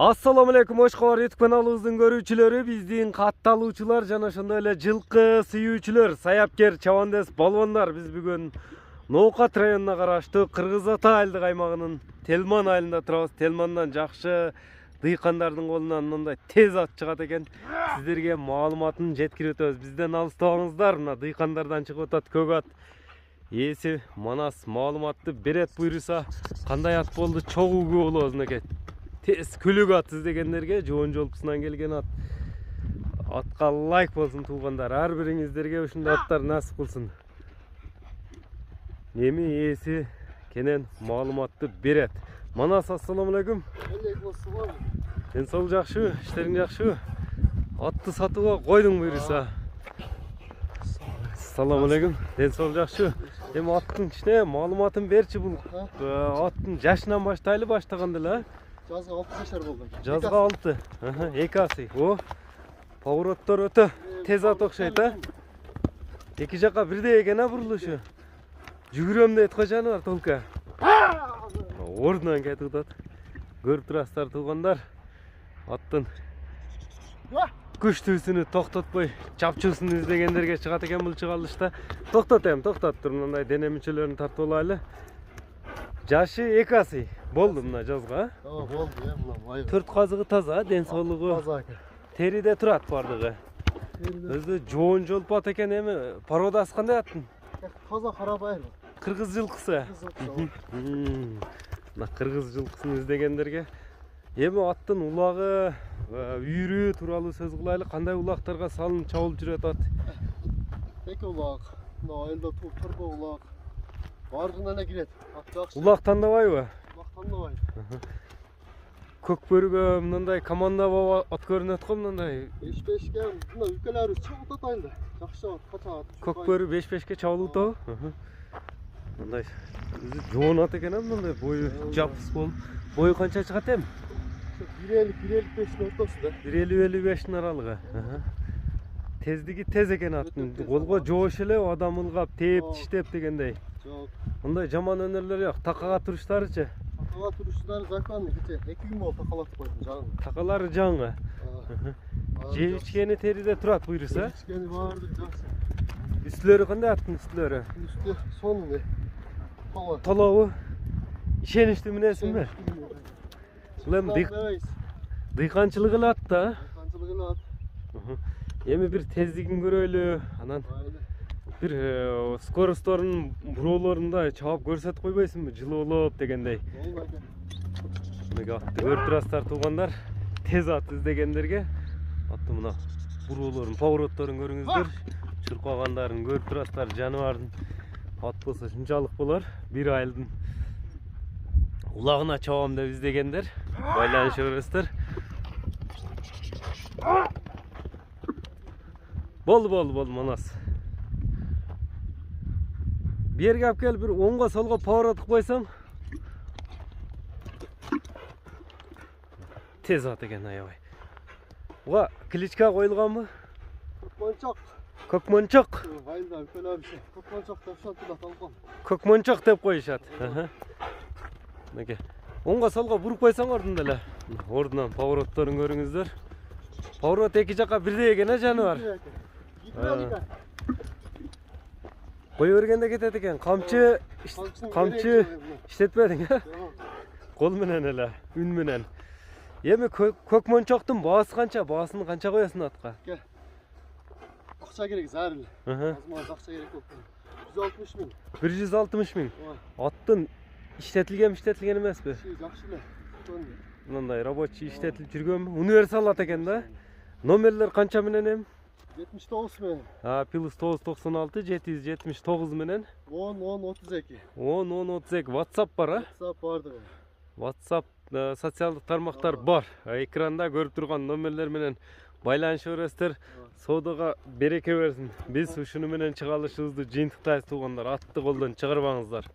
Assalamu alaikum Oşkovar YouTube kanalımızın görүүчүлөрү, биздин катталуучулар жана ошондой эле жылкы сүйүүчүлөр, саяпкер, чабандес, балбандар. Биз бүгүн Ноокат районуна караштуу Кыргыз Ата айылдык аймагынын Телман айылында турабыз. Телмандан жакшы дыйкандардын колунан мындай тез ат чыгат экен. Сиздерге маалыматын жеткирип өтөбүз. Бизден алыстабаңыздар. Мына дыйкандардан чыгып атат көк ат. Ээси манас маалыматты берет буйруса, кандай ат болду, чогуу болобуз мынакей. Тез күлүк ат издегендерге жоон жолпусунан келген ат. Атка лайк болсун туугандар. Ар бириңиздерге ушундай аттар насип кылсын. Эми ээси кенен маалыматты берет. Манас, ассаламу алейкум. Алейкум ассалам. Сен сол жакшыбы? Иштериң жакшыбы? Атты сатууга койдуң буйруса. Ассаламу алейкум. Сен сол жакшыбы? Эми аттын кичине маалыматын берчи. Бул аттын жашынан баштайлы баштаганда эле? Жазга 6 жашар болду. Жазга 6. Эки асы. О. Повороттор өтө тез ат окшойт, а? Эки жакка бирдей экен, а, бурулушу? Жүгүрөм дейт кочаны бар толка. Ордунан кетип атат. Көрүп турасыздар туугандар. Аттын күчтүүсүнү токтотпой, чапчуусун издегендерге чыгат экен бул чыгарылышта. Токтот эми, токтот тур, мындай дене мүчөлөрүн тартып алайлы. Жашы 2 асы болду мына жазга. Болду, мына майга. 4 казыгы таза, ден соолугу Таза экен. териде турат бардыгы. Өзү жоон жолпат экен, эми породасы кандай аттын? Таза карабайыр. Кыргыз жылкысы. Мына кыргыз жылкысын издегендерге эми аттын улагы, үйрү тууралуу сөз кылайлы. Кандай улактарга салынып чабылып жүрөт ат? Эки улак, мына айылда туруп турбу улак. Бардыгына эле кирет. Ат жакшы. Улак тандабайбы? Улак тандабайт. Көк бөрүгө мындай команда ат көрүнөт го, мындай 5-5ке мына үлкөлөрү чыгып атат айылда. Жакшы ат, кача ат. көк бөрү 5-5ке чабылып атабы? Мындай жоон ат экен, мындай бою жапыс болуп. Бою канча чыгат эми? 1.50-1.55 ортосу да. 1.50-55 аралыгы. Тездиги тез экен аттын. Колго жоош эле, адам ылгап, тээп, тиштеп дегендей. Жок. Мындай жаман өнөрлөр жок. Такага туруштарычы? Такала турушчулар законный, кече 2 күн болуп такалатып койдум жагын. Такалары жаңы. Жеп ичкени териде турат буйруса? Ичкени баардык жакшы. Үстүлөрү кандай аттын үстүлөрү? Üstü son ne? Hava. Толобу? Ишеничтүү мүнөзүмбү? Бул эми дыйканчылык эле ат да. Kançılığı at. Эми бир тездигин көрөлү, анан бир скоростторунун буроолорунда чабап көрсөтүп койбойсуңбу? Жылуулоп дегендей. Мына атты көрүп турасыздар туугандар. Тез ат издегендерге аттын мына буроолорун, поворотторун көрүңүздөр. Чуркагандарын көрүп турасыздар, жаныбардын ат болсо шунчалык болор. Бир айылдын улагына чабам деп издегендер байланыша бересиздер. Болду манас. Берге алып кел, бир оңго солго поворот кылып койсоң. Тез ат экен аябай. Уга кличка коюлганбы? Monçak. Көк мончок. Ayılda ülkeler bir şey. Monçak tavşan da talgan. Көк мончок деп коюшат. Мынакей. Оңго солго буруп койсоң ордунда эле. Ордунан поворотторун көрүңүздөр. Поворот эки жакка бирдей экен, жаныбар. Кое бергенде кетет экен. Камчы иштетпедиң, а? Кол менен эле, үн менен. Эми көк мончоктун баасы канча? Баасын канча коесуң атка? Акча керек зарыл. Азмаз акча керек болуп. 160 миң. 160 миң. Аттын иштетилген эмеспи? Жакшы эле. Мындай рабочий иштетилип жүргөнбү? Универсал ат экен да. Номерлер канча менен эми? 79 миң. Плюс 996 779 менен 10-10-32. 10-10-32. WhatsApp бар, а? WhatsApp барды. WhatsApp социалдык тармактар бар. Экранда көрүп турган номерлер менен байланыша бересиздер. Соодага береке берсин. Биз ушуну менен чыгарылышыбызды жыйынтыктайбыз туугандар. Атты колдон чыгарбаңыздар.